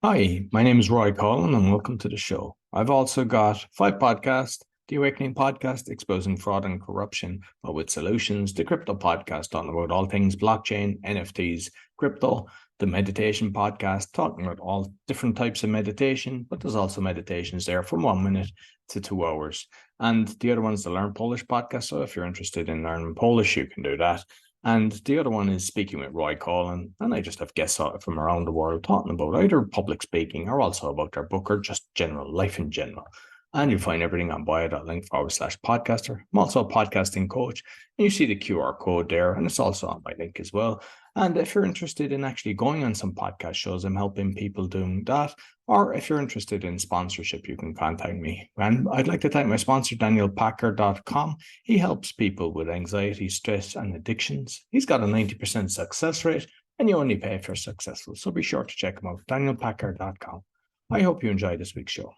Hi, my name is Roy Collin and welcome to the show. I've also got 5 podcasts: The Awakening Podcast, exposing fraud and corruption, but with solutions; the Crypto Podcast, on about all things blockchain, NFTs, crypto; the Meditation Podcast, talking about all different types of meditation, but there's also meditations there from 1 minute to 2 hours. And the other one's the Learn Polish Podcast. So if you're interested in learning Polish, you can do that. And the other one is Speaking with Roy Collin. And I just have guests from around the world talking about either public speaking or also about their book or just general life in general. And you'll find everything on bio.link/podcaster. I'm also a podcasting coach. And you see the QR code there, and it's also on my link as well. And if you're interested in actually going on some podcast shows, I'm helping people doing that. Or if you're interested in sponsorship, you can contact me. And I'd like to thank my sponsor, DanielPacker.com. He helps people with anxiety, stress, and addictions. He's got a 90% success rate, and you only pay if you're successful. So be sure to check him out, DanielPacker.com. I hope you enjoyed this week's show.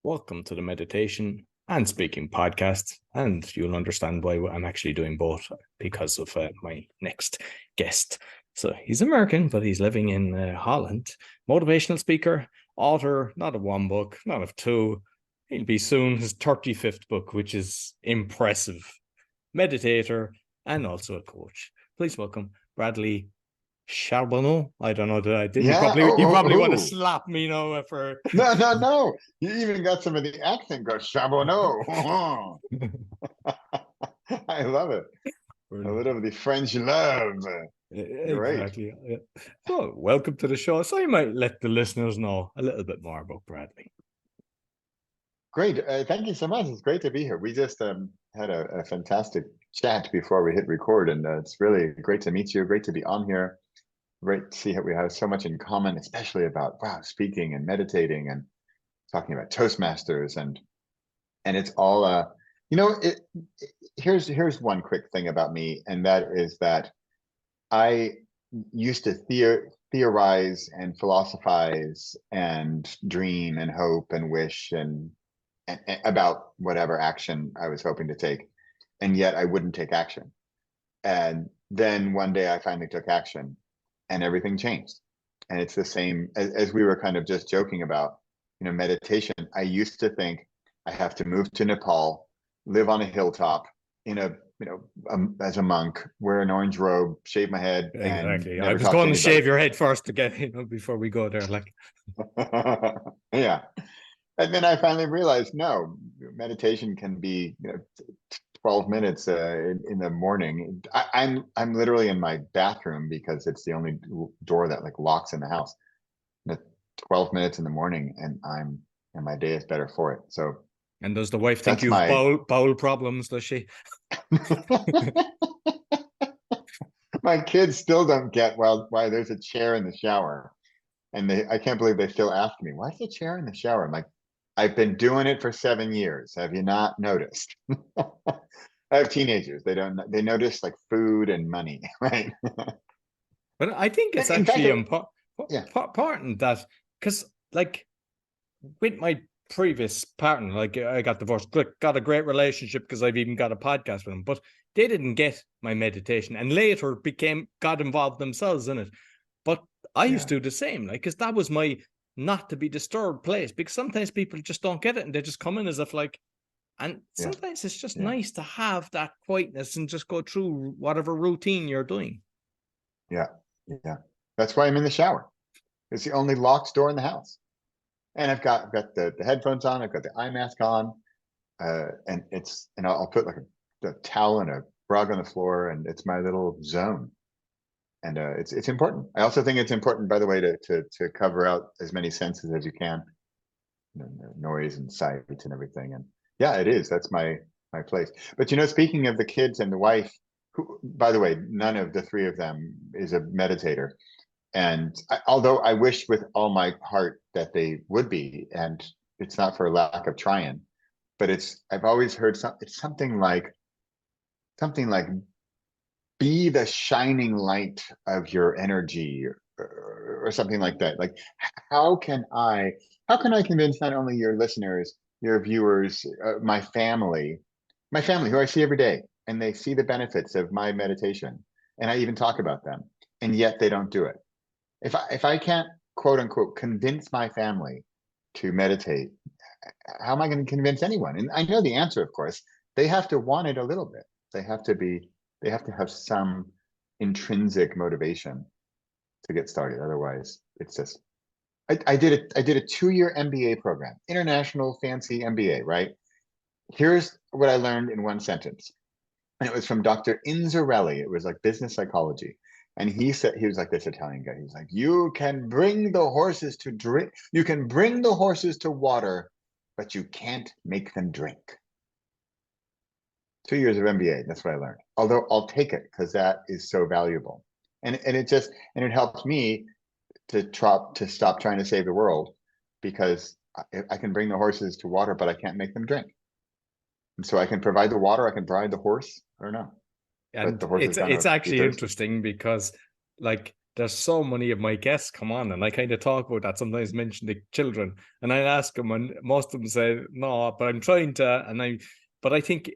Welcome to the Meditation and Speaking podcast, and you'll understand why I'm actually doing both because of my next guest. So he's American, but he's living in Holland. Motivational speaker, author, not of one book, not of two. He'll be soon his 35th book, which is impressive. Meditator and also a coach. Please welcome Bradley Charbonneau. I don't know that I did. Yeah. You probably want to slap me now for No. You even got some of the accent. Go Charbonneau. I love it. A little of the French love. Exactly. Yeah. So, welcome to the show. So, you might let the listeners know a little bit more about Bradley. Great. Thank you so much. It's great to be here. We just had a fantastic chat before we hit record, and it's really great to meet you. Great to be on here. Great to see how we have so much in common, especially about speaking and meditating and talking about Toastmasters and it's all here's one quick thing about me, and that is that I used to theorize and philosophize and dream and hope and wish and about whatever action I was hoping to take, and yet I wouldn't take action. And then one day I finally took action and everything changed. And it's the same as we were kind of just joking about, meditation. I used to think I have to move to Nepal, live on a hilltop in a, as a monk, wear an orange robe, shave my head. Exactly. And I was going to shave your head first to get, before we go there. Like, yeah. And then I finally realized, no, meditation can be, 12 minutes in the morning. I'm literally in my bathroom because it's the only door that like locks in the house. 12 minutes in the morning, and my day is better for it. So. And does the wife think you have bowel problems? Does she? My kids still don't get why there's a chair in the shower, and I can't believe they still ask me, why is the chair in the shower? I'm like, I've been doing it for 7 years. Have you not noticed? I have teenagers. They notice like food and money, right? But I think it's actually important that, because like with my previous partner, like I got divorced, got a great relationship because I've even got a podcast with them, but they didn't get my meditation and later got involved themselves in it. But I used to do the same, like, because that was my not to be disturbed place, because sometimes people just don't get it and they just come in as if like, and sometimes it's just nice to have that quietness and just go through whatever routine you're doing. Yeah. That's why I'm in the shower. It's the only locked door in the house. And I've got the headphones on, I've got the eye mask on, and I'll put like a towel and a rug on the floor, and it's my little zone. And it's important. I also think it's important, by the way, to cover out as many senses as you can, noise and sight and everything. And yeah, it is. That's my place. But speaking of the kids and the wife, who, by the way, none of the three of them is a meditator. And although I wish with all my heart that they would be, and it's not for lack of trying, but I've always heard it's something like be the shining light of your energy, or something like that. Like, how can I convince not only your listeners, your viewers, my family who I see every day, and they see the benefits of my meditation, and I even talk about them, and yet they don't do it. If I can't quote unquote convince my family to meditate, how am I going to convince anyone? And I know the answer, of course. They have to want it a little bit. They have to have some intrinsic motivation to get started. Otherwise, it's just I did a 2-year MBA program, international fancy MBA, right? Here's what I learned in one sentence. And it was from Dr. Inzarelli. It was like business psychology. And he said, he was like this Italian guy. He's like, you can bring the horses to drink, you can bring the horses to water, but you can't make them drink. 2 years of MBA, that's what I learned. Although I'll take it because that is so valuable. And it helps me to stop trying to save the world, because I can bring the horses to water, but I can't make them drink. And so I can provide the water, I can provide the horse. I don't know. But And the horse is it's gonna be actually thirsty. interesting because like there's so many of my guests come on and I kind of talk about that, sometimes mention the children, and I ask them and most of them say no, but I'm trying to, but I think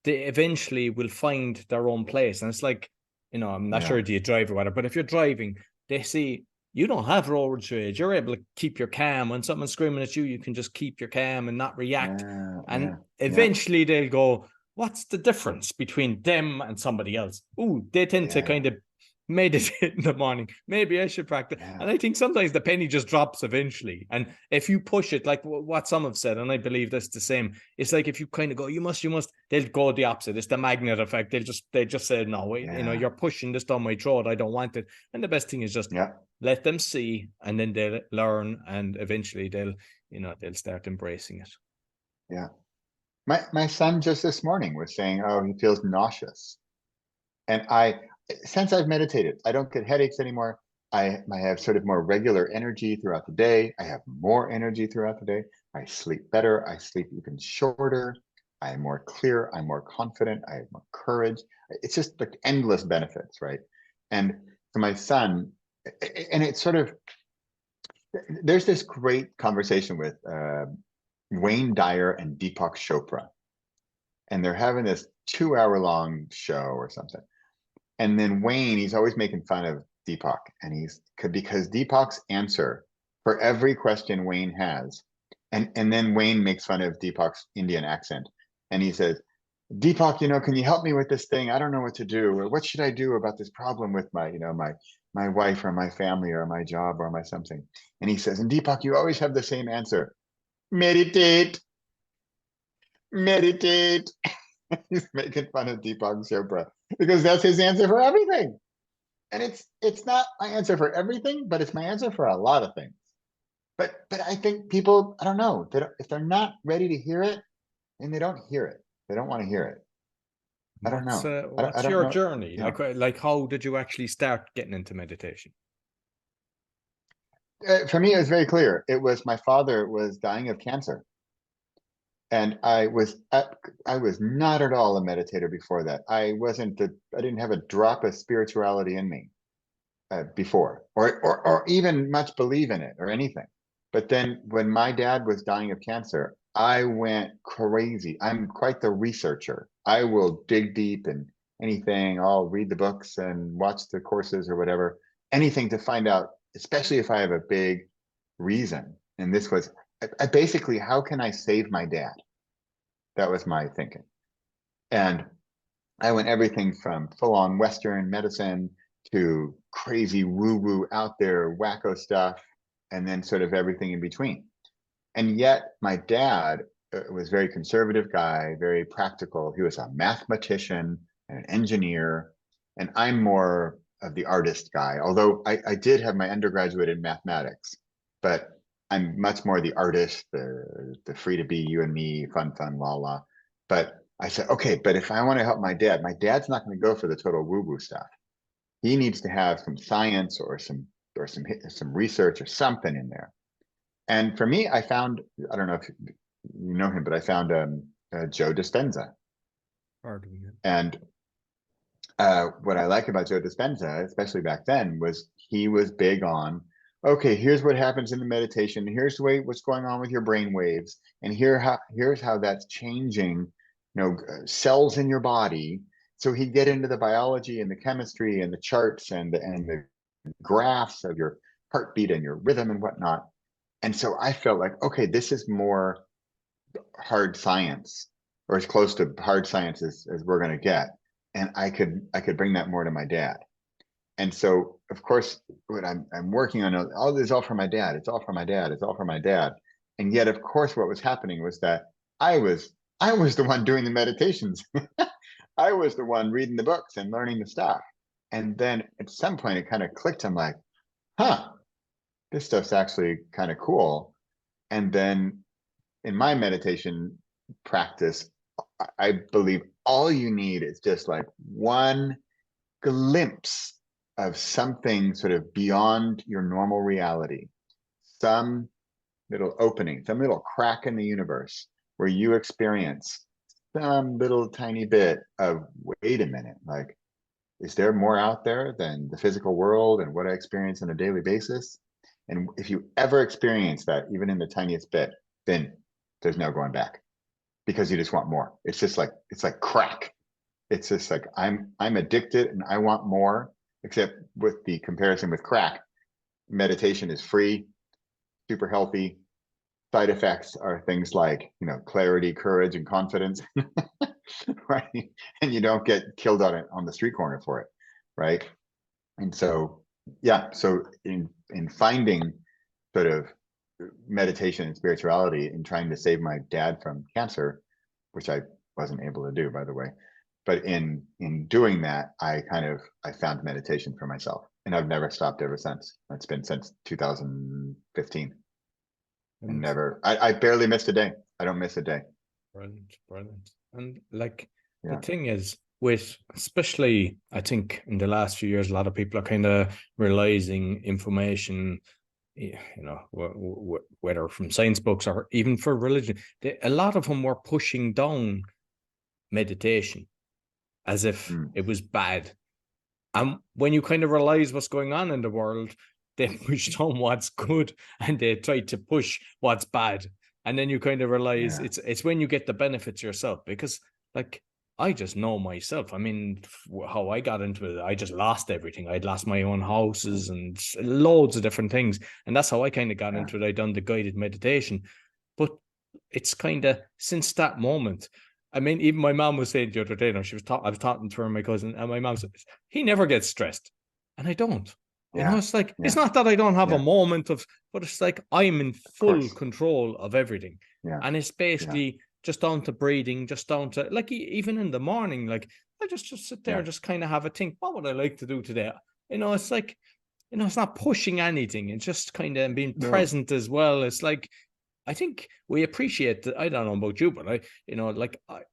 they eventually will find their own place. And it's like, I'm not sure do you drive or whatever, but if you're driving, they see you don't have road rage. You're able to keep your calm. When someone's screaming at you, you can just keep your calm and not react. And eventually they'll go, what's the difference between them and somebody else? Ooh, they tend to kind of meditate in the morning. Maybe I should practice. And I think sometimes the penny just drops eventually. And if you push it, like what some have said, and I believe that's the same, it's like if you kind of go, you must, they'll go the opposite. It's the magnet effect. They just say, no, you're pushing this down my throat. I don't want it. And the best thing is just let them see, and then they'll learn, and eventually they'll start embracing it. Yeah. My son just this morning was saying, oh, he feels nauseous. And since I've meditated, I don't get headaches anymore. I have sort of more regular energy throughout the day. I have more energy throughout the day. I sleep better. I sleep even shorter. I am more clear. I'm more confident. I have more courage. It's just like endless benefits, right? And for my son, and it's sort of, there's this great conversation with Wayne Dyer and Deepak Chopra. And they're having this 2-hour-long show or something. And then Wayne, he's always making fun of Deepak, and because Deepak's answer for every question Wayne has, and then Wayne makes fun of Deepak's Indian accent, and he says, Deepak, can you help me with this thing? I don't know what to do. Or what should I do about this problem with my wife or my family or my job or my something? And he says, and Deepak, you always have the same answer. Meditate. Meditate. He's making fun of Deepak Chopra because that's his answer for everything. And it's not my answer for everything, but it's my answer for a lot of things. But I think people, I don't know, if they're not ready to hear it, then they don't hear it. They don't want to hear it. I don't know. What's I don't your know. journey? Like how did you actually start getting into meditation? For me, it was very clear. It was my father was dying of cancer. And I was not at all a meditator before that. I didn't have a drop of spirituality in me before, or even much believe in it or anything. But then when my dad was dying of cancer, I went crazy. I'm quite the researcher. I will dig deep in anything. I'll read the books and watch the courses or whatever, anything to find out, especially if I have a big reason. And this was basically, how can I save my dad? That was my thinking. And I went everything from full-on Western medicine to crazy woo-woo out there wacko stuff, and then sort of everything in between. And yet my dad was a very conservative guy, very practical. He was a mathematician and an engineer, and I'm more of the artist guy, although I did have my undergraduate in mathematics, but I'm much more the artist, the free to be you and me, fun, la la. But I said, okay, but if I want to help my dad's not going to go for the total woo-woo stuff. He needs to have some science or some research or something in there. And for me, I found, I don't know if you know him, but I found Joe Dispenza. And what I like about Joe Dispenza, especially back then, was he was big on, okay, here's what happens in the meditation. Here's the way what's going on with your brain waves, and here's how that's changing, cells in your body. So he'd get into the biology and the chemistry and the charts and the graphs of your heartbeat and your rhythm and whatnot. And so I felt like, okay, this is more hard science, or as close to hard science as we're going to get. And I could bring that more to my dad. And so, of course, what I'm working on, all this is all for my dad. It's all for my dad. It's all for my dad. And yet, of course, what was happening was that I was the one doing the meditations. I was the one reading the books and learning the stuff. And then at some point, it kind of clicked. I'm like, huh, this stuff's actually kind of cool. And then in my meditation practice, I believe all you need is just like one glimpse of something sort of beyond your normal reality, some little opening, some little crack in the universe where you experience some little tiny bit of, wait a minute, like, is there more out there than the physical world and what I experience on a daily basis? And if you ever experience that, even in the tiniest bit, then there's no going back, because you just want more. It's just like, it's like crack. It's just like, I'm addicted and I want more, except with the comparison with crack, meditation is free, super healthy. Side effects are things like, clarity, courage, and confidence, right? And you don't get killed on the street corner for it, right? And so, yeah, so in finding sort of meditation and spirituality in trying to save my dad from cancer, which I wasn't able to do, by the way, but in doing that, I found meditation for myself, and I've never stopped ever since. It's been since 2015. And never, I barely missed a day. I don't miss a day. Brilliant. And like, Yeah. the thing is, with, especially, I think in the last few years, a lot of people are kind of realizing information, whether from science books or even for religion, a lot of them were pushing down meditation as if it was bad. And when you kind of realize what's going on in the world, they push down what's good and they try to push what's bad. And then you kind of realize it's when you get the benefits yourself, because like, I just know myself. I mean, how I got into it, I just lost everything. I'd lost my own houses and loads of different things. And that's how I kind of got into it. I'd done the guided meditation. But it's kind of since that moment, I mean, even my mom was saying the other day, I was talking to her and my cousin, and my mom said, he never gets stressed. And I don't. It's like, it's not that I don't have a moment of, but it's like, I'm in full control of everything. And it's basically just down to breathing, just down to, like, even in the morning, like, I just sit there and just kind of have a think, what would I like to do today? It's like, it's not pushing anything. It's just kind of being present as well. It's like, I think we appreciate I don't know about you, but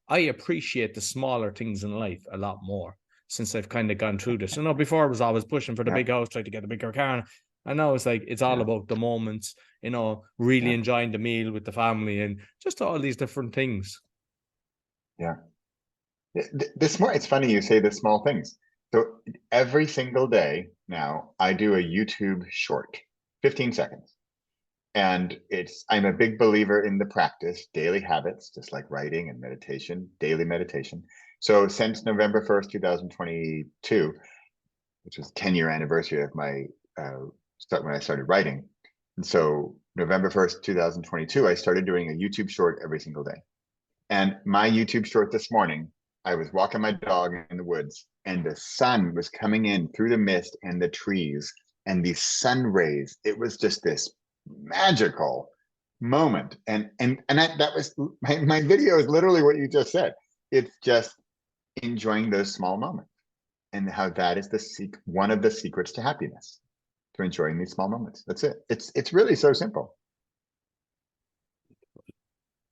I appreciate the smaller things in life a lot more since I've kind of gone through this. Before I was always pushing for the big house, trying to get a bigger car. And now it's like, it's all about the moments, really enjoying the meal with the family and just all these different things. Yeah. It's funny you say the small things. So every single day now I do a YouTube short, 15 seconds. And I'm a big believer in the practice, daily habits, just like writing and meditation, daily meditation. So since November 1st, 2022, which was 10-year anniversary of my when I started writing. And so November 1st, 2022, I started doing a YouTube short every single day. And my YouTube short this morning, I was walking my dog in the woods and the sun was coming in through the mist and the trees and the sun rays. It was just this magical moment. And that was my video is literally what you just said. It's just enjoying those small moments and how that is one of the secrets to happiness, to enjoying these small moments. That's it. It's really so simple.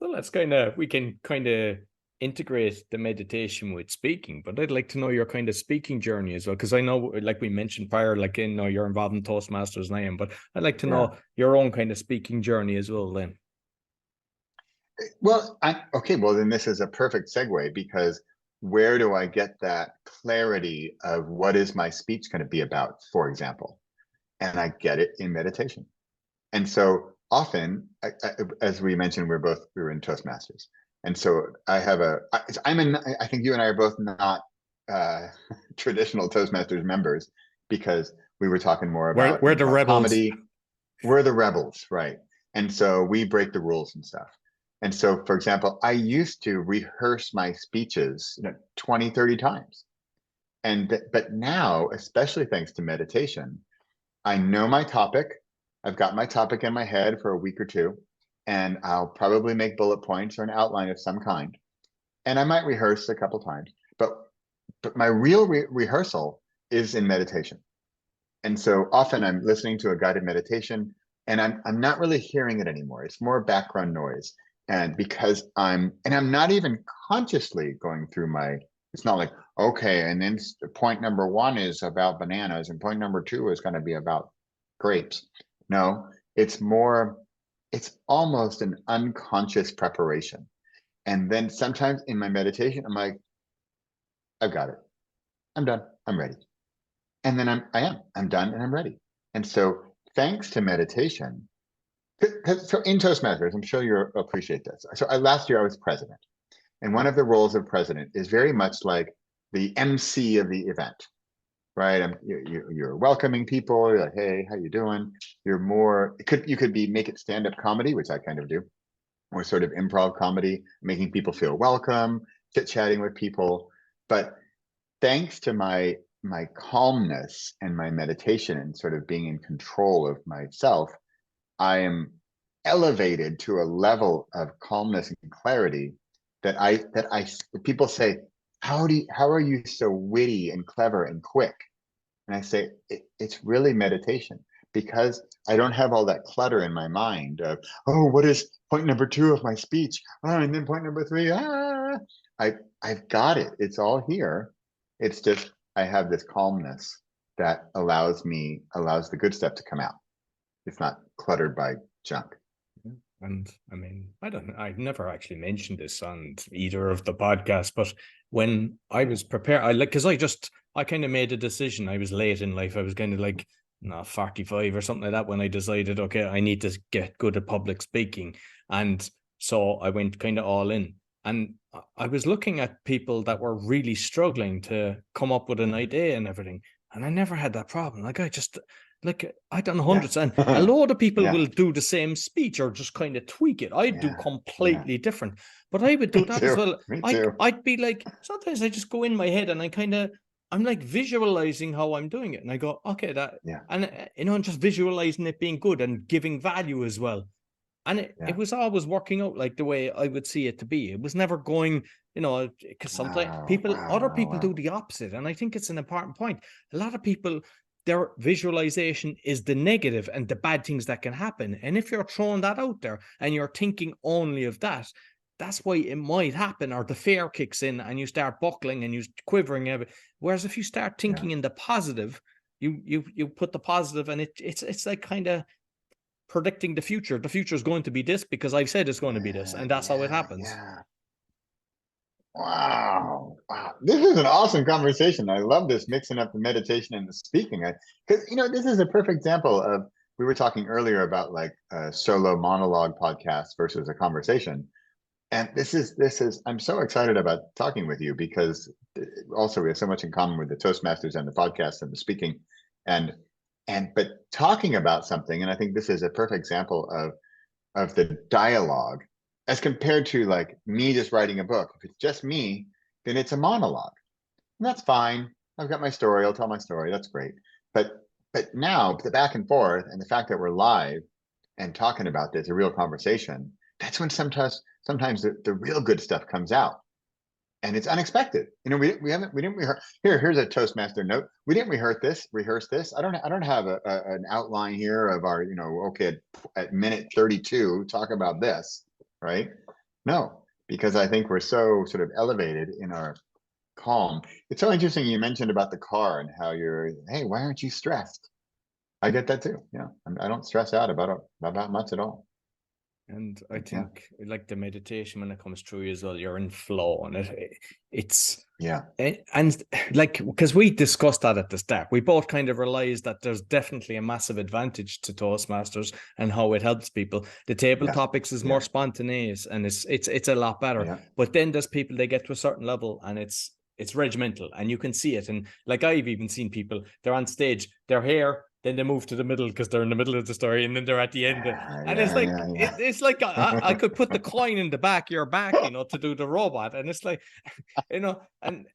Well, we can kind of integrate the meditation with speaking, but I'd like to know your kind of speaking journey as well, because I know, like we mentioned prior, like, you're involved in Toastmasters and I am, but I'd like to know your own kind of speaking journey as well then. Well, well, then this is a perfect segue, because where do I get that clarity of what is my speech going to be about, for example? And I get it in meditation. And so often, as we mentioned, we were in Toastmasters. And so I think you and I are both not traditional Toastmasters members, because we were talking more about We're the improv rebels. comedy. We're the rebels, right? And so we break the rules and stuff. And so, for example, I used to rehearse my speeches, 20, 30 times. But now, especially thanks to meditation, I know my topic. I've got my topic in my head for a week or two, and I'll probably make bullet points or an outline of some kind. And I might rehearse a couple times, but my real rehearsal is in meditation. And so often I'm listening to a guided meditation and I'm not really hearing it anymore. It's more background noise. And because I'm not even consciously going through it's not like, okay, and then point number 1 is about bananas and point number 2 is going to be about grapes. No, it's almost an unconscious preparation. And then sometimes in my meditation, I'm like, I've got it. I'm done. I'm ready. And then I'm done and I'm ready. And so thanks to meditation, so in Toastmasters, I'm sure you'll appreciate this. So last year I was president. And one of the roles of president is very much like the MC of the event, right? You're welcoming people. You're like, hey, how you doing? You're more, you could make it stand-up comedy, which I kind of do, or sort of improv comedy, making people feel welcome, chit-chatting with people. But thanks to my calmness and my meditation and sort of being in control of myself, I am elevated to a level of calmness and clarity that people say, how are you so witty and clever and quick? And I say, it's really meditation, because I don't have all that clutter in my mind of, oh, what is point number 2 of my speech? Oh, and then point number 3, I've got it. It's all here. It's just, I have this calmness that allows the good stuff to come out. It's not cluttered by junk. And I mean, I've never actually mentioned this on either of the podcasts, but when I was prepared, I kind of made a decision. I was late in life. I was kind of like, 45 or something like that when I decided, okay, I need to get good at public speaking. And so I went kind of all in. And I was looking at people that were really struggling to come up with an idea and everything. And I never had that problem. I done hundreds, and a lot of people will do the same speech or just kind of tweak it. I'd do completely different, but I would do that as well. I'd be like, sometimes I just go in my head and I'm like visualizing how I'm doing it. And I go, okay, and I'm just visualizing it being good and giving value as well. And it was always working out like the way I would see it to be. It was never going, because sometimes other people do the opposite. And I think it's an important point. A lot of people, their visualization is the negative and the bad things that can happen. And if you're throwing that out there and you're thinking only of that, that's why it might happen, or the fear kicks in and you start buckling and you quivering. Whereas if you start thinking in the positive, you put the positive, and it's like kind of predicting the future. The future is going to be this because I've said it's going to be this, and that's how it happens. Wow. This is an awesome conversation. I love this mixing up the meditation and the speaking. Because this is a perfect example of, we were talking earlier about like a solo monologue podcast versus a conversation. And this is I'm so excited about talking with you, because also we have so much in common with the Toastmasters and the podcast and the speaking, but talking about something. And I think this is a perfect example of the dialogue as compared to like me just writing a book. If it's just me, then it's a monologue. And that's fine. I've got my story. I'll tell my story. That's great. But now the back and forth, and the fact that we're live and talking about this, a real conversation, that's when sometimes the real good stuff comes out. And it's unexpected. We didn't rehearse. Here's a Toastmaster note. We didn't rehearse this. I don't have an outline here of our, okay, at minute 32, talk about this, right? No, because I think we're so sort of elevated in our calm. It's so interesting you mentioned about the car and how hey, why aren't you stressed? I get that too. Yeah, I don't stress out about much at all. And I think like the meditation, when it comes through as well, you're in flow, and it's and like, because we discussed that at the start, we both kind of realized that there's definitely a massive advantage to Toastmasters and how it helps people. The table topics is more spontaneous, and it's a lot better. But then there's people, they get to a certain level and it's it's regimental, and you can see it. And like, I've even seen people, they're on stage, they're here, then they move to the middle because they're in the middle of the story, and then they're at the end. And it's like, it's like I could put the coin in the back of your back, you know, to do the robot. And it's like, you know, and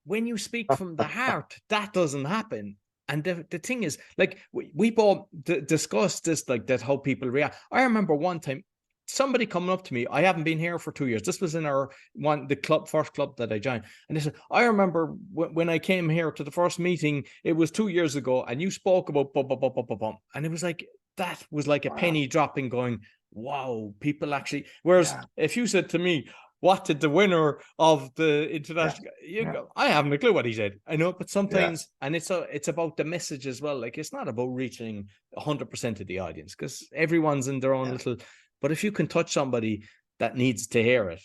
when you speak from the heart, that doesn't happen. And the thing is, like, we both discussed this, like, that how people react. I remember one time somebody coming up to me. I haven't been here for 2 years. This was in the first club that I joined. And they said, I remember when I came here to the first meeting, it was 2 years ago, and you spoke about bum, bum, bum, bum, bum, bum. And it was like, that was like a penny dropping, going, wow, people actually. Whereas if you said to me, what did the winner of the international, go, I haven't a clue what he said. I know, but sometimes, and it's about the message as well. Like, it's not about reaching 100% of the audience, because everyone's in their own little, but if you can touch somebody that needs to hear it,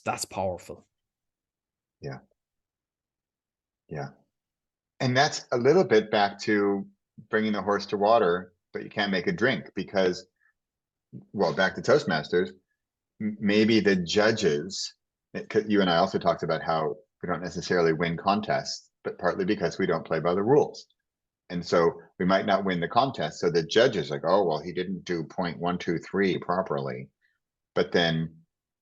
that's powerful. Yeah. And that's a little bit back to bringing the horse to water, but you can't make a drink, because, well, back to Toastmasters, maybe the judges, you and I also talked about how we don't necessarily win contests, but partly because we don't play by the rules. And so we might not win the contest. So the judge is like, oh, well, he didn't do point 1, 2, 3 properly. But then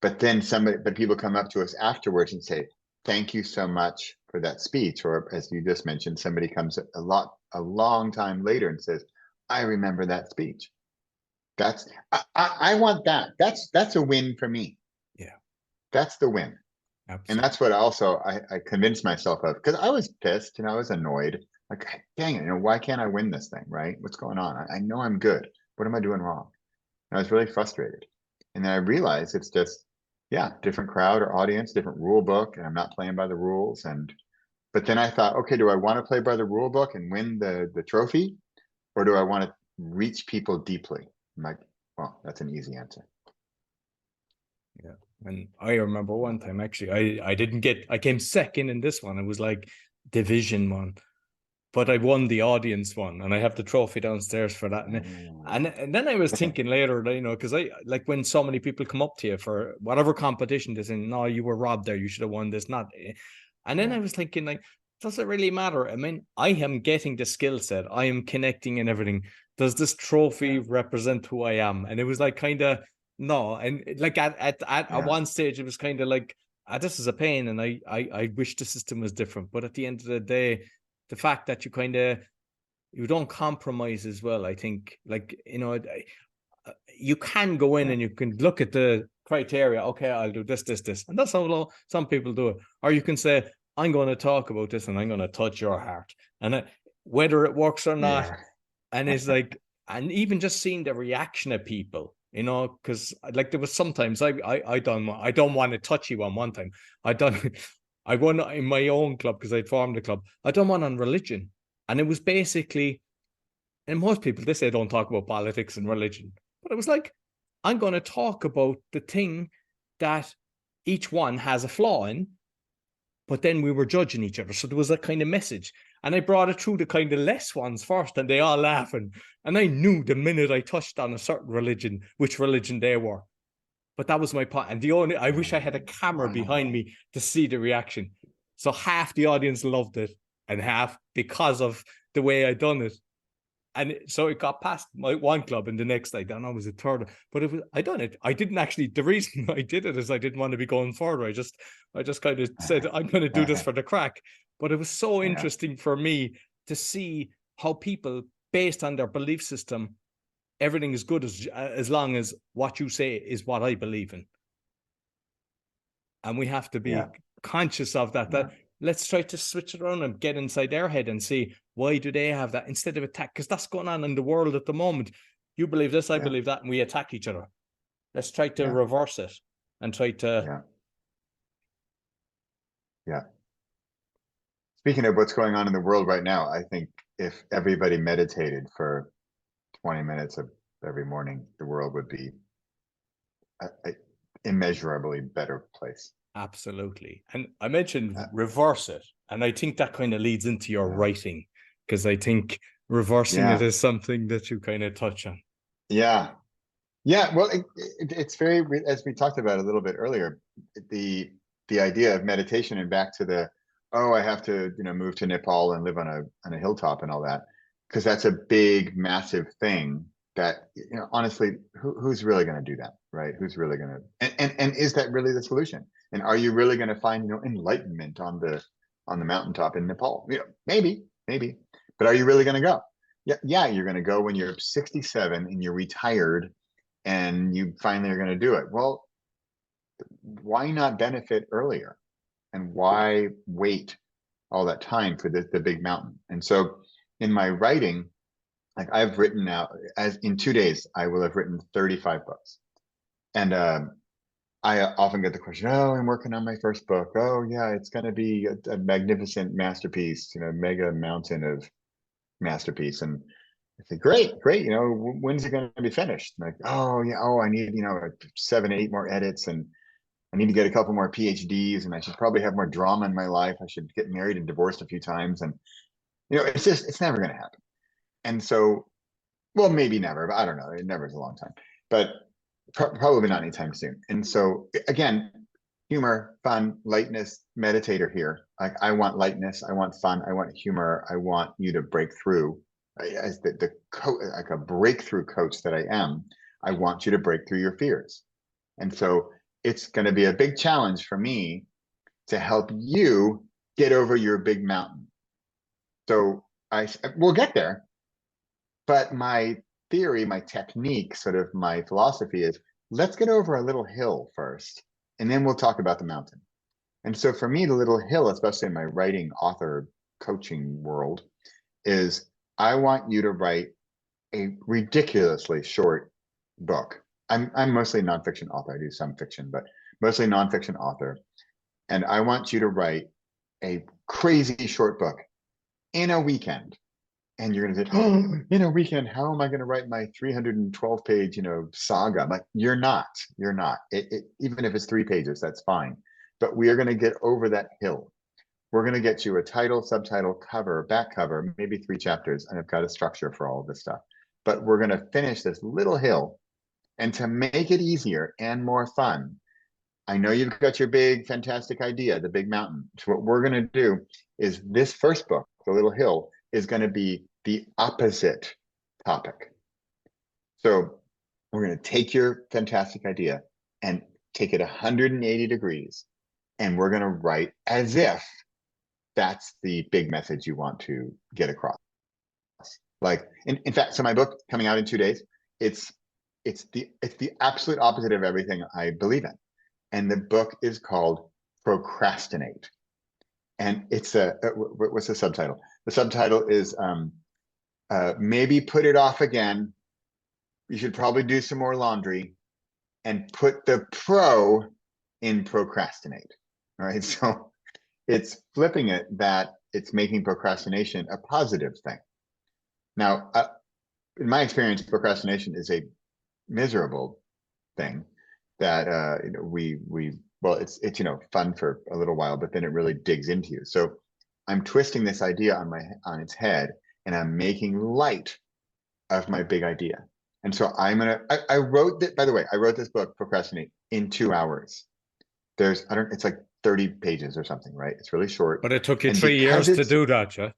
people come up to us afterwards and say, thank you so much for that speech. Or, as you just mentioned, somebody comes a long time later and says, I remember that speech. I want that. That's a win for me. Yeah. That's the win. Absolutely. And that's what also I convinced myself of, because I was pissed and I was annoyed. Like, dang it, why can't I win this thing, right? What's going on? I know I'm good. What am I doing wrong? And I was really frustrated. And then I realized it's just, different crowd or audience, different rule book, and I'm not playing by the rules. But then I thought, okay, do I want to play by the rule book and win the trophy? Or do I want to reach people deeply? I'm like, well, that's an easy answer. Yeah. And I remember one time, actually, I came second in this one. It was like division one, but I won the audience one, and I have the trophy downstairs for that. And then I was thinking later, because I, like, when so many people come up to you for whatever competition, they say, no, you were robbed there, you should have won this, not. And then I was thinking, like, does it really matter? I mean, I am getting the skill set, I am connecting and everything. Does this trophy represent who I am? And it was like, kind of, no. And like at one stage, it was kind of like, this is a pain, and I wish the system was different. But at the end of the day, the fact that you don't compromise as well, I think, like, you can go in and you can look at the criteria. Okay, I'll do this, and that's how some people do it. Or you can say, I'm going to talk about this, and I'm going to touch your heart, and whether it works or not. And it's like, and even just seeing the reaction of people, because like, there was sometimes I don't want to touch you on one time. I won in my own club, because I'd formed a club. I done one on religion. And it was basically, and most people, they say don't talk about politics and religion. But it was like, I'm going to talk about the thing that each one has a flaw in, but then we were judging each other. So there was a kind of message. And I brought it through the kind of less ones first, and they all laughing. And I knew the minute I touched on a certain religion, which religion they were. But that was my point. And I wish I had a camera behind me to see the reaction. So half the audience loved it, and half because of the way I done it. And so it got past my one club, and the next, I don't know, it was a third. But I done it. I didn't actually, the reason I did it is I didn't want to be going further. I just kind of said, I'm going to do this for the crack. But it was so interesting for me to see how people, based on their belief system, everything is good as long as what you say is what I believe in. And we have to be conscious of that. Let's try to switch it around and get inside their head and see, why do they have that, instead of attack? Because that's going on in the world at the moment. You believe this, I believe that, and we attack each other. Let's try to reverse it and try to. Speaking of what's going on in the world right now, I think if everybody meditated for 20 minutes of every morning, the world would be an immeasurably better place. Absolutely. And I mentioned reverse it. And I think that kind of leads into your writing, because I think reversing it is something that you kind of touch on. Yeah. Well, it's very, as we talked about a little bit earlier, the idea of meditation, and back to the oh, I have to, move to Nepal and live on a hilltop and all that, because that's a big, massive thing that, honestly, who's really going to do that, right? Who's really going to, and is that really the solution? And are you really going to find, enlightenment on the mountaintop in Nepal? Maybe, but are you really going to go? Yeah, you're going to go when you're 67 and you're retired and you finally are going to do it. Well, why not benefit earlier? And why wait all that time for the big mountain? And so in my writing, like I've written now, as in 2 days, I will have written 35 books. And I often get the question, oh, I'm working on my first book. Oh yeah, it's going to be a magnificent masterpiece, mega mountain of masterpiece. And I say, great. When's it going to be finished? I'm like, oh yeah, I need, 7, 8 more edits, and I need to get a couple more PhDs, and I should probably have more drama in my life. I should get married and divorced a few times. And, it's never going to happen. And so, well, maybe never, but I don't know. It never is a long time, but probably not anytime soon. And so again, humor, fun, lightness, meditator here. Like I want lightness. I want fun. I want humor. I want you to break through as like a breakthrough coach that I am. I want you to break through your fears. And so it's going to be a big challenge for me to help you get over your big mountain. So we'll get there. But my theory, my technique, sort of my philosophy is, let's get over a little hill first, and then we'll talk about the mountain. And so for me, the little hill, especially in my writing, author, coaching world, is I want you to write a ridiculously short book. I'm mostly a nonfiction author. I do some fiction, but mostly nonfiction author. And I want you to write a crazy short book in a weekend. And you're going to say, oh, in a weekend, how am I going to write my 312 page, saga? I'm like, you're not. Even if it's 3 pages, that's fine. But we are going to get over that hill. We're going to get you a title, subtitle, cover, back cover, maybe 3 chapters. And I've got a structure for all of this stuff. But we're going to finish this little hill. And to make it easier and more fun, I know you've got your big, fantastic idea, the big mountain. So what we're going to do is this first book, The Little Hill, is going to be the opposite topic. So we're going to take your fantastic idea and take it 180 degrees, and we're going to write as if that's the big message you want to get across. Like, in fact, so my book coming out in 2 days, it's the absolute opposite of everything I believe in. And the book is called Procrastinate. And it's what's the subtitle? The subtitle is maybe put it off again. You should probably do some more laundry, and put the pro in procrastinate. All right. So it's flipping it, that it's making procrastination a positive thing. Now, in my experience, procrastination is a miserable thing that well, it's fun for a little while, but then it really digs into you. So I'm twisting this idea on its head, and I'm making light of my big idea. And so I wrote that, by the way, I wrote this book, Procrastinate, in 2 hours. It's like 30 pages or something, right? It's really short. But it took you And 3 years to do that, yeah?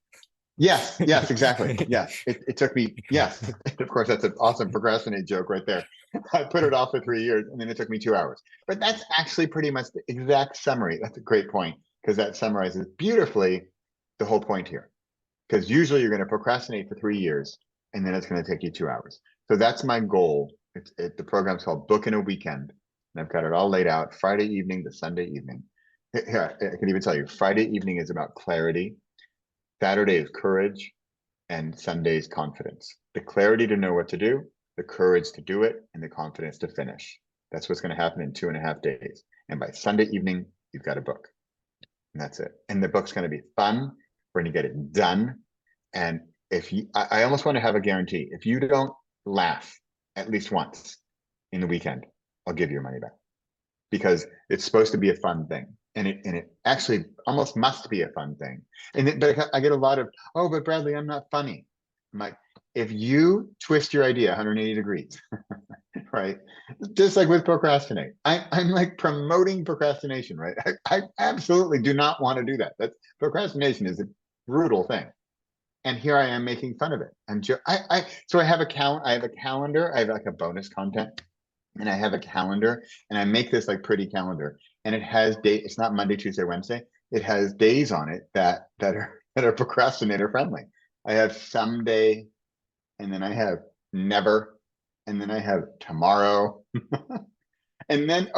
Yes, exactly. Yes, it took me, yes. Of course, that's an awesome procrastinate joke right there. I put it off for 3 years, and then it took me 2 hours. But that's actually pretty much the exact summary. That's a great point, because that summarizes beautifully the whole point here. Because usually you're going to procrastinate for 3 years, and then it's going to take you 2 hours. So that's my goal. The program's called Book in a Weekend, and I've got it all laid out, Friday evening to Sunday evening. Here, I can even tell you, Friday evening is about clarity. Saturday is courage, and Sunday is confidence. The clarity to know what to do, the courage to do it, and the confidence to finish. That's what's going to happen in 2.5 days. And by Sunday evening, you've got a book. And that's it. And the book's going to be fun. We're going to get it done. And I almost want to have a guarantee. If you don't laugh at least once in the weekend, I'll give you your money back, because it's supposed to be a fun thing. And it actually almost must be a fun thing. But I get a lot of, oh, but Bradley, I'm not funny. I'm like, if you twist your idea 180 degrees, right? Just like with procrastinate, I'm like promoting procrastination, right? I absolutely do not want to do that. That's procrastination is a brutal thing. And here I am making fun of it. So I have a calendar. I have like a bonus content, and I have a calendar, and I make this like pretty calendar, and it has date. It's not Monday, Tuesday, Wednesday. It has days on it that are procrastinator friendly. I have someday, and then I have never, and then I have tomorrow, and then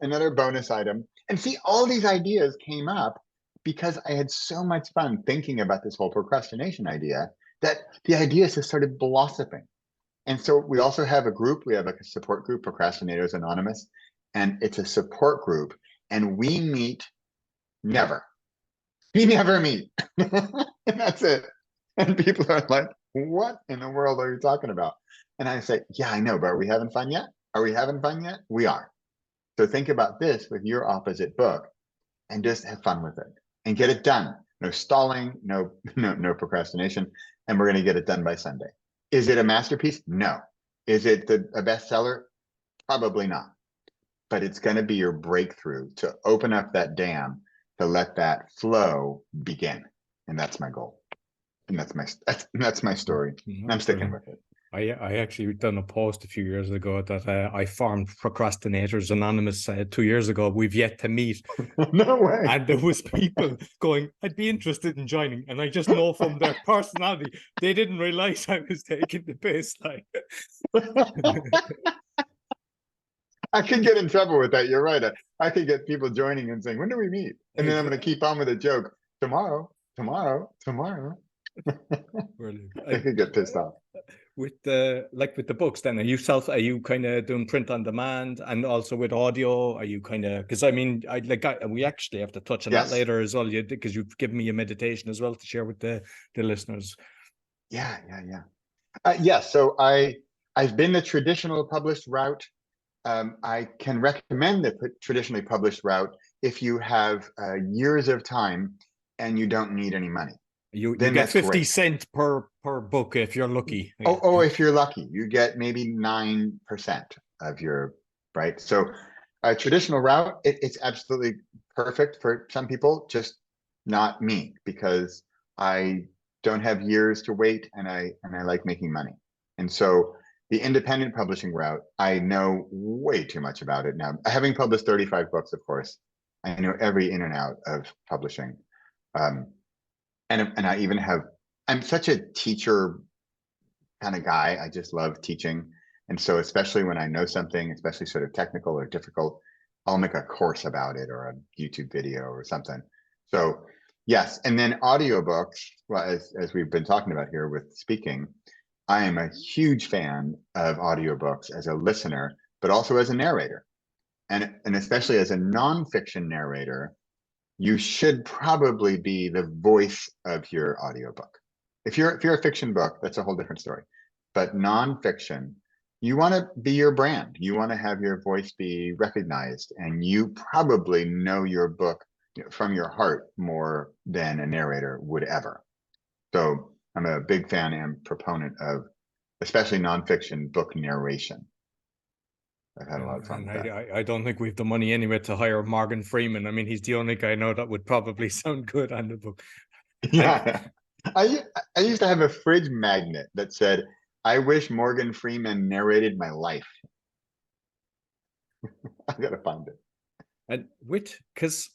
another bonus item. And see, all these ideas came up because I had so much fun thinking about this whole procrastination idea that the ideas just started blossoming. And so we also have a group. We have like a support group, Procrastinators Anonymous, and it's a support group. And we meet never. We never meet. And that's it. And people are like, what in the world are you talking about? And I say, yeah, I know, but are we having fun yet? Are we having fun yet? We are. So think about this with your opposite book and just have fun with it and get it done. No stalling, no procrastination. And we're going to get it done by Sunday. Is it a masterpiece? No. Is it a bestseller? Probably not. But it's going to be your breakthrough to open up that dam, to let that flow begin. And that's my goal. And that's my story. And I'm sticking with it. I actually done a post a few years ago that I formed Procrastinators Anonymous 2 years ago. We've yet to meet. No way. And there was people going, I'd be interested in joining. And I just know from their personality, they didn't realize I was taking the baseline. I could get in trouble with that. You're right. I could get people joining and saying, when do we meet? And then I'm going to keep on with a joke. Tomorrow. Brilliant. I could get pissed off. With the books, then are you kind of doing print on demand and also with audio? Are you kind of, because I mean, we actually have to touch on that later as well, because you've given me a meditation as well to share with the listeners. Yeah. So I've been the traditional published route. I can recommend the traditionally published route if you have years of time and you don't need any money. You get 50 cents per book if you're lucky. Oh, if you're lucky, you get maybe 9% of your, right? So a traditional route, it's absolutely perfect for some people, just not me, because I don't have years to wait and I like making money. And so the independent publishing route, I know way too much about it now. Having published 35 books, of course, I know every in and out of publishing. And I even I'm such a teacher kind of guy. I just love teaching. And so especially when I know something, especially sort of technical or difficult, I'll make a course about it or a YouTube video or something. So yes. And then audiobooks, well, as we've been talking about here with speaking, I am a huge fan of audiobooks as a listener, but also as a narrator. And especially as a nonfiction narrator, you should probably be the voice of your audiobook. If you're a fiction book, that's a whole different story. But nonfiction, you want to be your brand. You want to have your voice be recognized, and you probably know your book from your heart more than a narrator would ever. So I'm a big fan and proponent of especially nonfiction book narration. I've had a lot of fun with that. I don't think we've the money anyway to hire Morgan Freeman. I mean, he's the only guy I know that would probably sound good on the book. Yeah. I used to have a fridge magnet that said, I wish Morgan Freeman narrated my life. I gotta find it. And because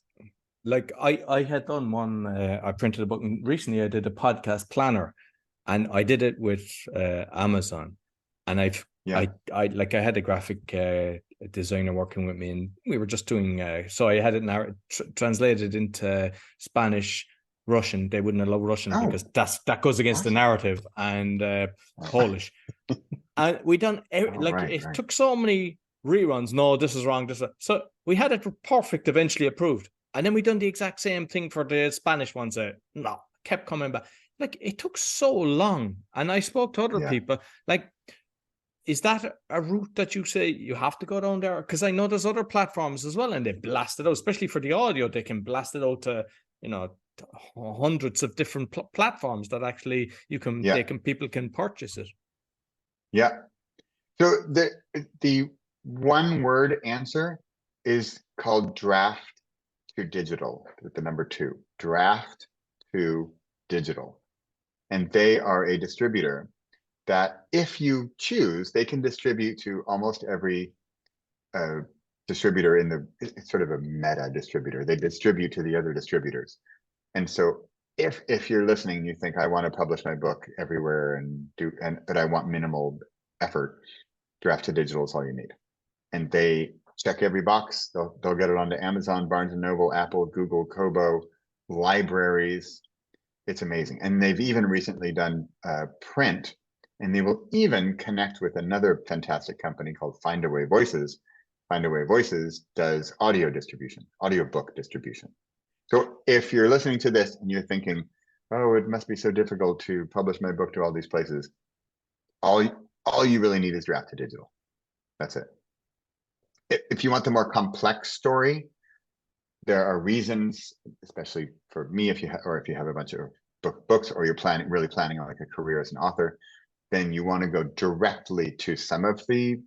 like I had done one, I printed a book, and recently I did a podcast planner, and I did it with Amazon, and I had a graphic designer working with me, and we were just doing so I had it translated into Spanish, Russian. They wouldn't allow Russian because that goes against the narrative, and Polish. And we done it took so many reruns. No, this is wrong. So we had it perfect, eventually approved, and then we done the exact same thing for the Spanish ones. Kept coming back. Like, it took so long, and I spoke to other people. Like, is that a route that you say you have to go down there? Because I know there's other platforms as well, and they blast it out, especially for the audio. They can blast it out to hundreds of different platforms that actually people can purchase it. Yeah. So the one word answer is called draft to digital with the number 2, draft to digital. And they are a distributor that if you choose, they can distribute to almost every distributor it's sort of a meta distributor. They distribute to the other distributors. And so if you're listening, you think I want to publish my book everywhere but I want minimal effort, draft to digital is all you need. And they check every box. They'll get it onto Amazon, Barnes and Noble, Apple, Google, Kobo, libraries. It's amazing. And they've even recently done print, and they will even connect with another fantastic company called Findaway Voices. Findaway Voices does audio distribution, audiobook distribution. So if you're listening to this and you're thinking, oh, it must be so difficult to publish my book to all these places, all you really need is draft to digital. That's it. If you want the more complex story, there are reasons, especially for me, if you have a bunch of books, or you're really planning on like a career as an author, then you want to go directly to some of the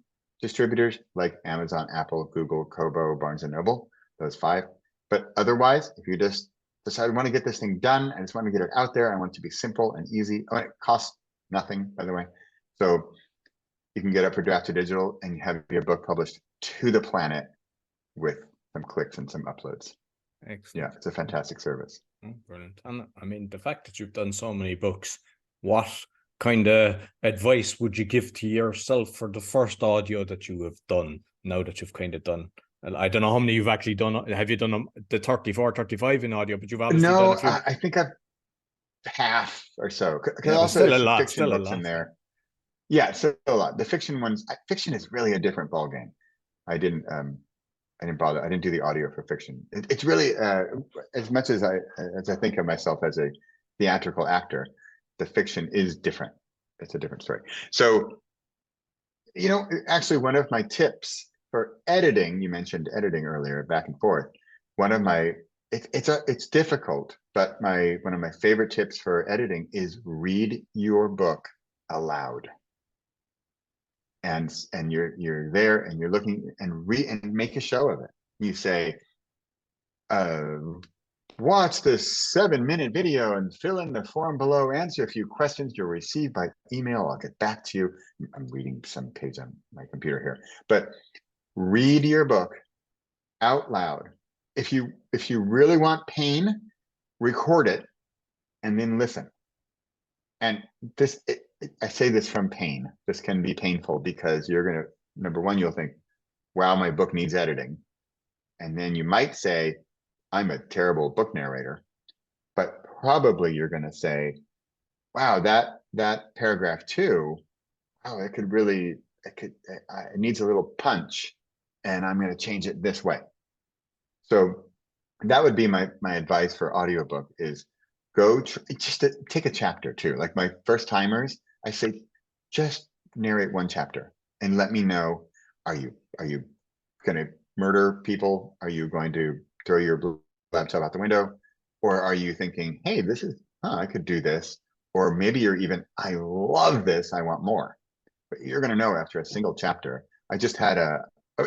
distributors like Amazon, Apple, Google, Kobo, Barnes and Noble, those 5. But otherwise, if you just decide I want to get this thing done, I just want to get it out there, I want it to be simple and easy. Oh, it costs nothing, by the way. So you can get up for draft to digital and you have your book published to the planet with some clicks and some uploads. Excellent. Yeah, it's a fantastic service. Brilliant. And I mean, the fact that you've done so many books, what kind of advice would you give to yourself for the first audio that you have done now that you've kind of done? I don't know how many you've actually done. Have you done the 34, 35 in audio? But you've obviously done a few. I think I've half or so. Yeah, also still there's a lot. fiction Still books a lot. in there. Yeah, still a lot. The fiction ones, fiction is really a different ballgame. I didn't bother. I didn't do the audio for fiction. It's really as much as I think of myself as a theatrical actor, the fiction is different. It's a different story. So, actually, one of my tips for editing, you mentioned editing earlier, back and forth. One of my it's difficult, but one of my favorite tips for editing is read your book aloud. And you're there and you're looking and make a show of it. You say, watch this 7-minute video and fill in the form below, answer a few questions you'll receive by email. I'll get back to you. I'm reading some page on my computer here, but read your book out loud. If you really want pain, record it and then listen. And I say this from pain. This can be painful because you're going to, number one, you'll think, wow, my book needs editing. And then you might say, I'm a terrible book narrator. But probably you're going to say, wow, that paragraph 2, oh, it needs a little punch and I'm going to change it this way. So that would be my advice for audiobook is just take a chapter too. Like my first timers, I say, just narrate 1 chapter and let me know, are you going to murder people? Are you going to throw your laptop out the window? Or are you thinking, hey, I could do this. Or maybe you're even, I love this, I want more. But you're going to know after a single chapter. I just had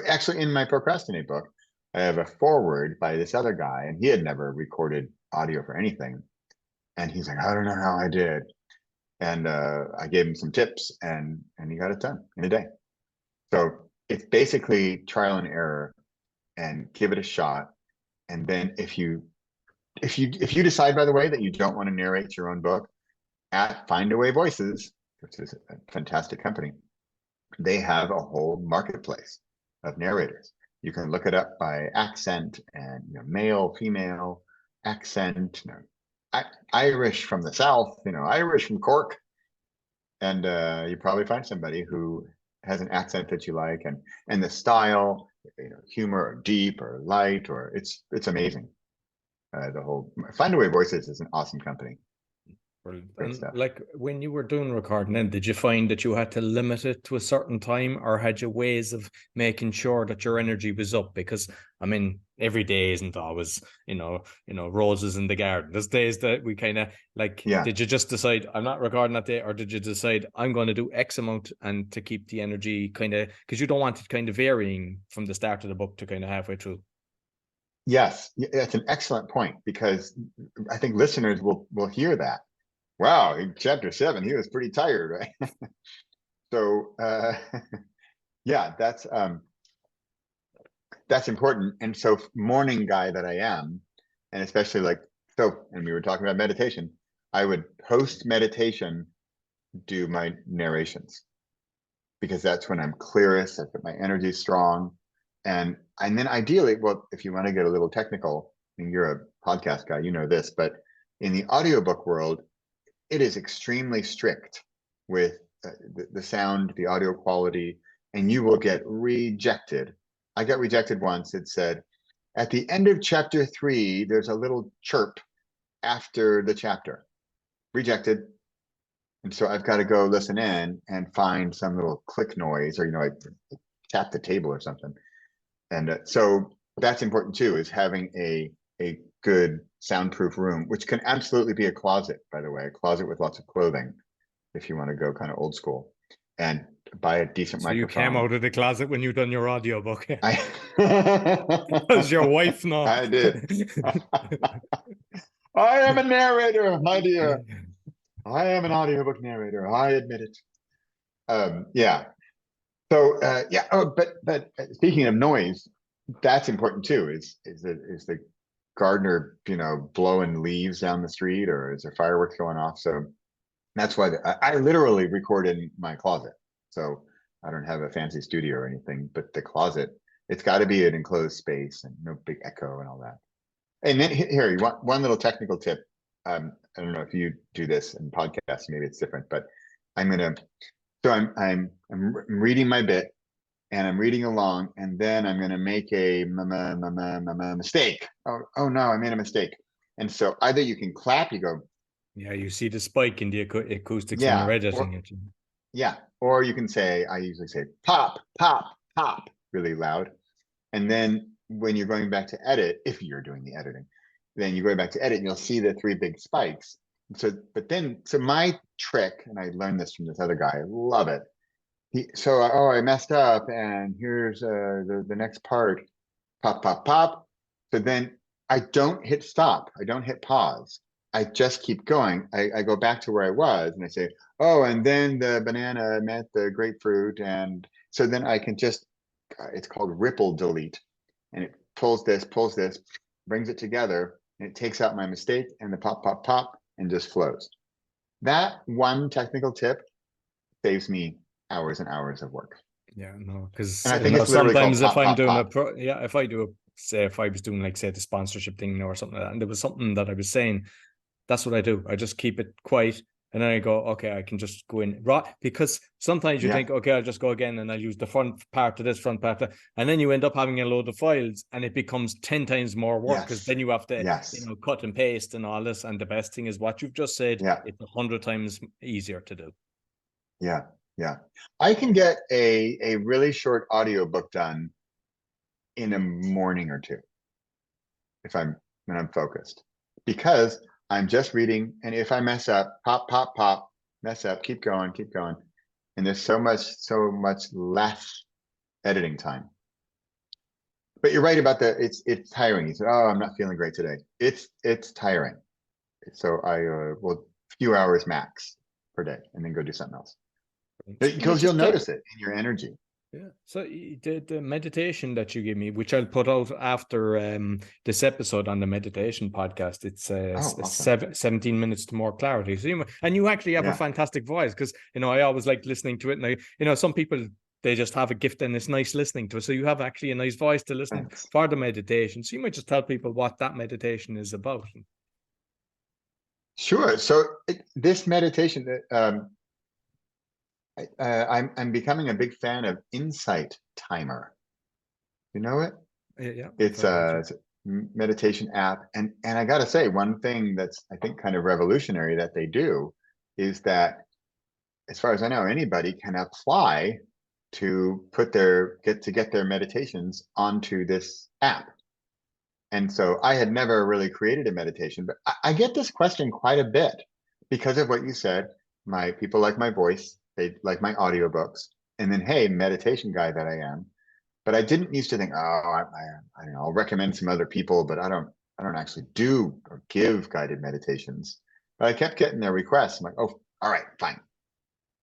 actually in my Procrastinate book, I have a foreword by this other guy, and he had never recorded audio for anything. And he's like, I don't know how I did. And I gave him some tips and he got it done in a day. So it's basically trial and error and give it a shot. And then if you decide, by the way, that you don't want to narrate your own book, at Findaway Voices, which is a fantastic company, they have a whole marketplace of narrators. You can look it up by accent and male, female, accent, Irish from the South, Irish from Cork. And you probably find somebody who has an accent that you like and the style, humor or deep or light, or it's amazing. The whole Findaway Voices is an awesome company. Brilliant. Great And stuff. like when you were doing recording, then did you find that you had to limit it to a certain time, or had you ways of making sure that your energy was up? Because I mean, every day isn't always, roses in the garden. There's days that we kind of like. Yeah. Did you just decide I'm not recording that day, or did you decide I'm going to do X amount and to keep the energy kind of, because you don't want it kind of varying from the start of the book to kind of halfway through? Yes, that's an excellent point, because I think listeners will hear that. Wow, in chapter 7, he was pretty tired, right? So yeah, that's important. And so morning guy that I am, and especially and we were talking about meditation, I would post meditation, do my narrations, because that's when I'm clearest, my energy is strong. And then ideally, well, if you want to get a little technical, and you're a podcast guy, you know this, but in the audiobook world, it is extremely strict with the sound, the audio quality, and you will get rejected. I got rejected once. It said, at the end of chapter 3, there's a little chirp after the chapter. Rejected. And so I've got to go listen in and find some little click noise, or, I tap the table or something. And so that's important too, is having a good soundproof room, which can absolutely be a closet, by the way, a closet with lots of clothing, if you want to go kind of old school, and buy a decent So microphone. you came out of the closet when you done your audiobook. I Does your wife know? I did. I am a narrator, my dear. I am an audiobook narrator. I admit it. Yeah. So yeah. Oh, but speaking of noise, that's important too. Is the gardener, blowing leaves down the street, or is there fireworks going off? So that's why I literally record in my closet. So I don't have a fancy studio or anything, but the closet, it's got to be an enclosed space and no big echo and all that. And then here, you want one little technical tip. I don't know if you do this in podcasts, maybe it's different, but I'm reading my bit, and I'm reading along, and then I'm going to make a mistake. Oh no, I made a mistake. And so either you can clap, you go, yeah, you see the spike in the acoustics when you're yeah, editing it. yeah, or you can say, I usually say pop, pop, pop, really loud. And then when you're going back to edit, if you're doing the editing, then you go back to edit and you'll see the 3 big spikes. So my trick, and I learned this from this other guy, I love it. I messed up, and here's the next part, pop, pop, pop. So then I don't hit stop. I don't hit pause. I just keep going. I go back to where I was, and I say, oh, and then the banana met the grapefruit. And so then I can just, it's called ripple delete. And it pulls this, brings it together, and it takes out my mistake and the pop, pop, pop, and just flows. That one technical tip saves me hours and hours of work. Yeah, no, because And I think it's literally called sometimes if pop, I'm pop, doing pop. if I do say if I was doing like say the sponsorship thing or something like that, and there was something that I was saying, that's what I do. I just keep it quiet, and then I go, okay, I can just go in right, because sometimes you think, okay, I'll just go again and I'll use the front part of this, front part of, and then you end up having a load of files, and it becomes 10 times more work, because then you have to cut and paste and all this. And the best thing is what you've just said. It's 100 times easier to do. Yeah. I can get a really short audiobook done in a morning or 2 when I'm focused, because I'm just reading, and if I mess up, pop, pop, pop, mess up, keep going, and there's so much less editing time. But you're right about it's tiring. You said, oh, I'm not feeling great today. It's tiring. So I will few hours max per day, and then go do something else, because you'll notice it in your energy. Yeah. So the meditation that you give me, which I'll put out after this episode on the meditation podcast, it's awesome. 17 minutes to more clarity. So you actually have a fantastic voice, because I always like listening to it, and some people, they just have a gift and it's nice listening to it. So you have actually a nice voice to listen for the meditation. So you might just tell people what that meditation is about. Sure. So this meditation that I'm becoming a big fan of Insight Timer. You know it? Yeah. It's meditation app. And I got to say, one thing that's, I think, kind of revolutionary that they do is that, as far as I know, anybody can apply to get their meditations onto this app. And so I had never really created a meditation, but I get this question quite a bit because of what you said. My people like my voice, they like my audiobooks, and then, hey, meditation guy that I am. But I didn't used to think, oh, I don't know, I'll recommend some other people, but I don't actually do or give guided meditations. But I kept getting their requests. I'm like, oh, all right, fine.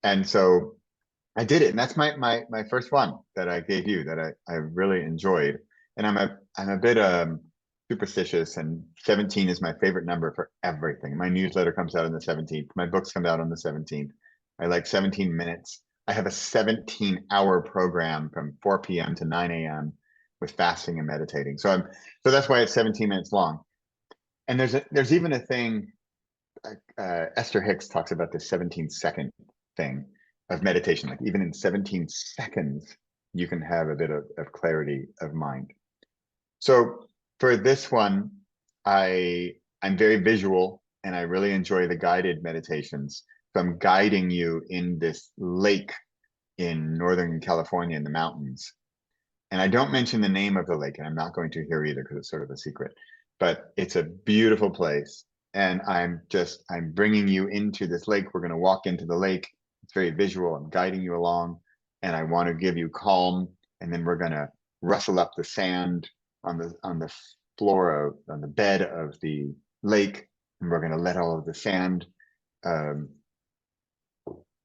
And so I did it, and that's my first one that I gave you that I really enjoyed. And I'm a bit superstitious, and 17 is my favorite number for everything. My newsletter comes out on the 17th. My books come out on the 17th. I like 17 minutes. I have a 17-hour program from 4 p.m. to 9 a.m. with fasting and meditating. So that's why it's 17 minutes long. And there's even a thing. Esther Hicks talks about the 17-second thing of meditation. Like, even in 17 seconds, you can have a bit of clarity of mind. So for this one, I'm very visual, and I really enjoy the guided meditations. So I'm guiding you in this lake in Northern California in the mountains. And I don't mention the name of the lake, and I'm not going to here either because it's sort of a secret, but it's a beautiful place. And I'm bringing you into this lake. We're going to walk into the lake. It's very visual. I'm guiding you along, and I want to give you calm. And then we're going to rustle up the sand on the floor on the bed of the lake. And we're going to let all of the sand,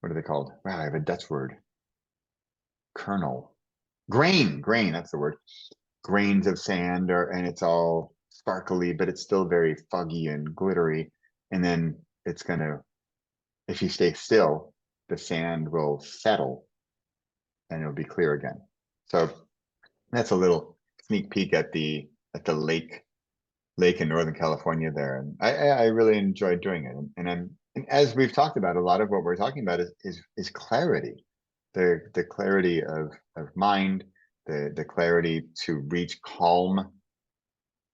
what are they called? Wow, I have a Dutch word. Grain, that's the word. Grains of sand, and it's all sparkly, but it's still very foggy and glittery. And then it's gonna, if you stay still, the sand will settle and it'll be clear again. So that's a little sneak peek at the lake in Northern California there. And I really enjoyed doing it. And as we've talked about, a lot of what we're talking about is clarity. The clarity of mind, the clarity to reach calm.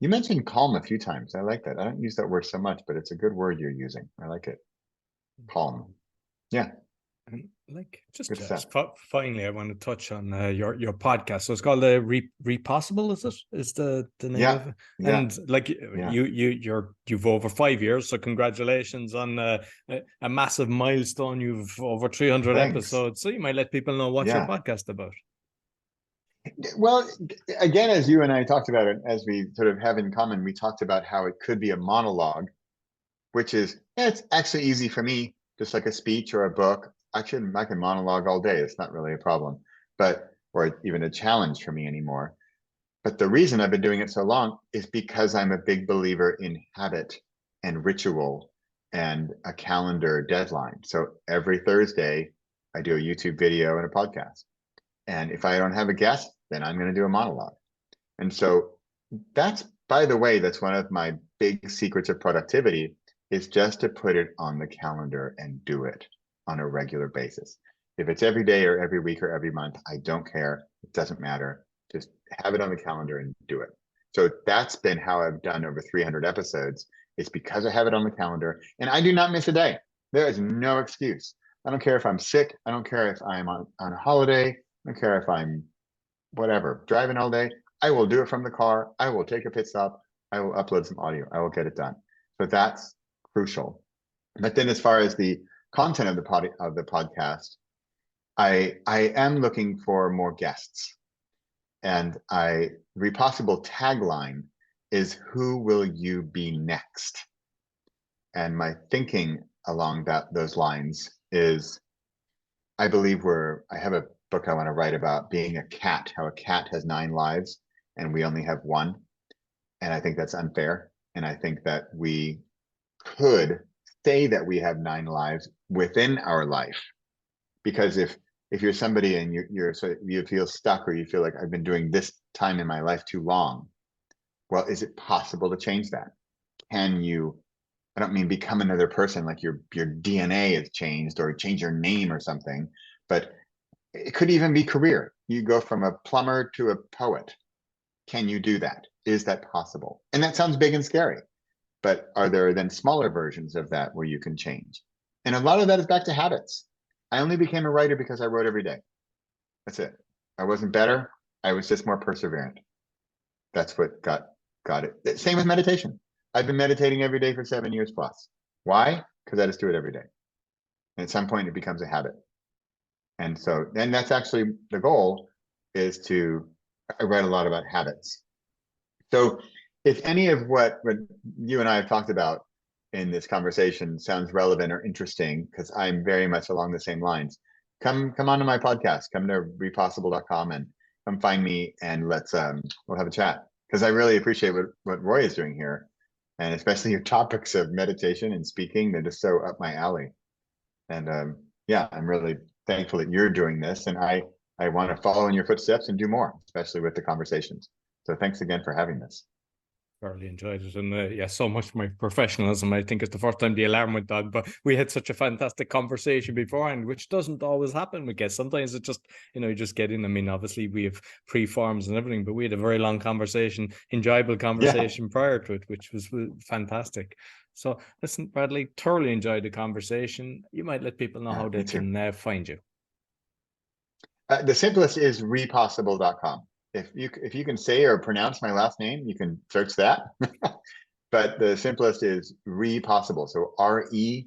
You mentioned calm a few times. I like that. I don't use that word so much, but it's a good word you're using. I like it. Calm. Yeah. And like, just Good stuff. finally, I want to touch on your podcast. So it's called the Repossible. Is the name of it? Yeah. And like, you've over 5 years, so congratulations on a massive milestone. You've over 300 Thanks. episodes, so you might let people know what your podcast about. Well, again, as you and I talked about it, as we sort of have in common, we talked about how it could be a monologue, which is, it's actually easy for me, just like a speech or a book. I can monologue all day. It's not really a problem, or even a challenge for me anymore. But the reason I've been doing it so long is because I'm a big believer in habit and ritual and a calendar deadline. So every Thursday, I do a YouTube video and a podcast. And if I don't have a guest, then I'm going to do a monologue. And so by the way, that's one of my big secrets of productivity, is just to put it on the calendar and do it on a regular basis. If it's every day or every week or every month, I don't care. It doesn't matter. Just have it on the calendar and do it. So that's been how I've done over 300 episodes. It's because I have it on the calendar, and I do not miss a day. There is no excuse. I don't care if I'm sick. I don't care if I'm on a holiday. I don't care if I'm whatever, driving all day. I will do it from the car. I will take a pit stop. I will upload some audio. I will get it done. So that's crucial. But then, as far as the content of the podcast, I am looking for more guests. And Repossible tagline is, "Who will you be next?" And my thinking along those lines is, I believe I have a book I want to write about being a cat, how a cat has 9 lives and we only have 1. And I think that's unfair. And I think that we could say that we have 9 lives within our life. Because if you're somebody and you feel stuck, or you feel like, I've been doing this time in my life too long, well, is it possible to change that? Can you, I don't mean become another person, like your DNA has changed, or change your name or something, but it could even be career. You go from a plumber to a poet. Can you do that? Is that possible? And that sounds big and scary, but are there then smaller versions of that where you can change? And a lot of that is back to habits. I only became a writer because I wrote every day. That's it. I wasn't better. I was just more perseverant. That's what got it. Same with meditation. I've been meditating every day for 7 years plus. Why? Because I just do it every day. And at some point it becomes a habit. And so then that's actually the goal, is to, I read a lot about habits. So if any of what you and I have talked about in this conversation sounds relevant or interesting, because I'm very much along the same lines, come onto my podcast, come to repossible.com and come find me, and we'll have a chat. Because I really appreciate what Roy is doing here. And especially your topics of meditation and speaking, they're just so up my alley. And yeah, I'm really thankful that you're doing this, and I want to follow in your footsteps and do more, especially with the conversations. So thanks again for having this. Thoroughly enjoyed it, and yeah, so much for my professionalism. I think it's the first time the alarm went on, but we had such a fantastic conversation beforehand, which doesn't always happen with guests. Sometimes it just, you just get in. I mean, obviously we have pre-forms and everything, but we had a very long conversation, enjoyable conversation prior to it, which was fantastic. So listen, Bradley, thoroughly enjoyed the conversation. You might let people know how they can find you. The simplest is repossible.com. If you can say or pronounce my last name, you can search that. But the simplest is repossible. So RE,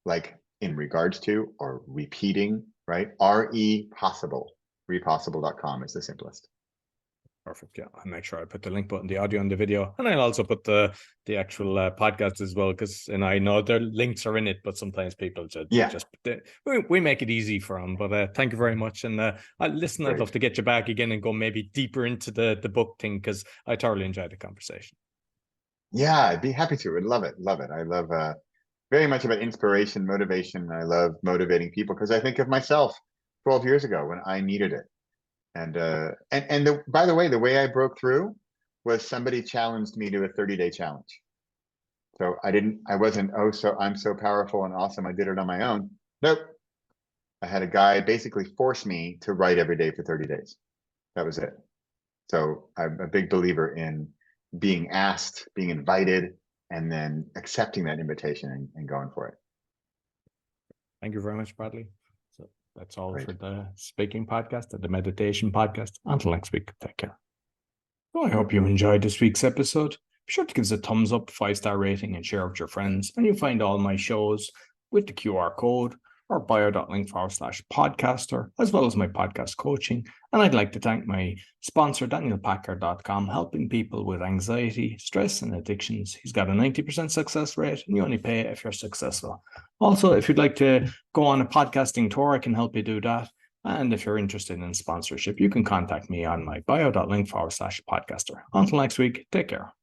like in regards to or repeating, right? RE possible. Repossible.com is the simplest. Perfect. Yeah, I'll make sure I put the link button, the audio and the video, and I'll also put the actual podcast as well, because I know their links are in it, but sometimes people we make it easy for them. But thank you very much, and listen, I'd love to get you back again and go maybe deeper into the book thing, because I thoroughly enjoyed the conversation. Yeah, I'd be happy to. I'd love it. I love very much about inspiration, motivation. I love motivating people, because I think of myself 12 years ago when I needed it. And by the way, the way I broke through was somebody challenged me to a 30-day challenge. So I wasn't, I'm so powerful and awesome, I did it on my own. Nope. I had a guy basically force me to write every day for 30 days. That was it. So I'm a big believer in being asked, being invited, and then accepting that invitation and going for it. Thank you very much, Bradley. So that's all for the speaking podcast and the meditation podcast. Until next week, take care. So I hope you enjoyed this week's episode. Be sure to give us a thumbs up, 5-star rating, and share with your friends. And you'll find all my shows with the QR code or bio.link/podcaster, as well as my podcast coaching. And I'd like to thank my sponsor, DanielPacker.com, helping people with anxiety, stress, and addictions. He's got a 90% success rate, and you only pay if you're successful. Also, if you'd like to go on a podcasting tour, I can help you do that. And if you're interested in sponsorship, you can contact me on my bio.link/podcaster. Until next week, take care.